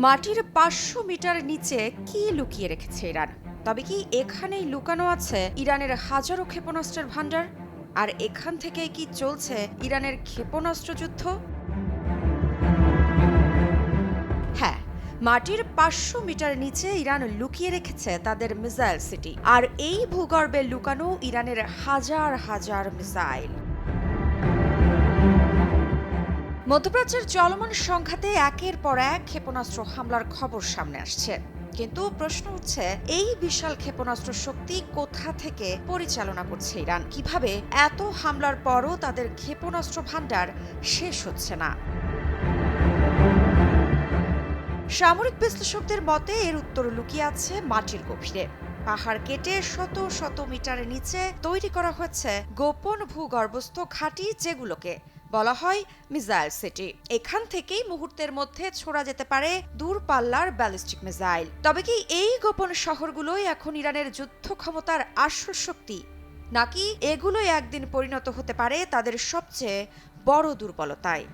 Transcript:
মাটির ৫০০ মিটার নিচে কি লুকিয়ে রেখেছে ইরান? তবে কি এখানেই লুকানো আছে ইরানের হাজারো ক্ষেপণাস্ত্রের ভান্ডার? আর এখান থেকে কি চলছে ইরানের ক্ষেপণাস্ত্র যুদ্ধ? হ্যাঁ, মাটির ৫০০ মিটার নিচে ইরান লুকিয়ে রেখেছে তাদের মিসাইল সিটি। আর এই ভূগর্ভে লুকানো ইরানের হাজার হাজার মিসাইল। মধ্যপ্রাচ্যের চলমান সংঘাতে একের পর এক ক্ষেপণাস্ত্র হামলার খবর সামনে আসছে। কিন্তু প্রশ্ন হচ্ছে, এই বিশাল ক্ষেপণাস্ত্র শক্তি কোথা থেকে পরিচালনা করছে ইরান? কিভাবে এত হামলার পরও তাদের ক্ষেপণাস্ত্র ভান্ডার শেষ হচ্ছে না? সামরিক বিশ্লেষকদের মতে এর উত্তর লুকিয়ে আছে মাটির গভীরে। পাহাড় কেটে শত শত মিটারের নিচে তৈরি করা হয়েছে গোপন ভূগর্ভস্থ ঘাঁটি, যেগুলোকে বলা হয় মিসাইল সিটি। এখান থেকেই মুহূর্তের মধ্যে ছোড়া যেতে পারে দূরপাল্লার ব্যালিস্টিক মিসাইল। তবে কি এই গোপন শহরগুলোই এখন ইরানের যুদ্ধ ক্ষমতার আসল শক্তি, নাকি এগুলোই একদিন পরিণত হতে পারে তাদের সবচেয়ে বড় দুর্বলতায়?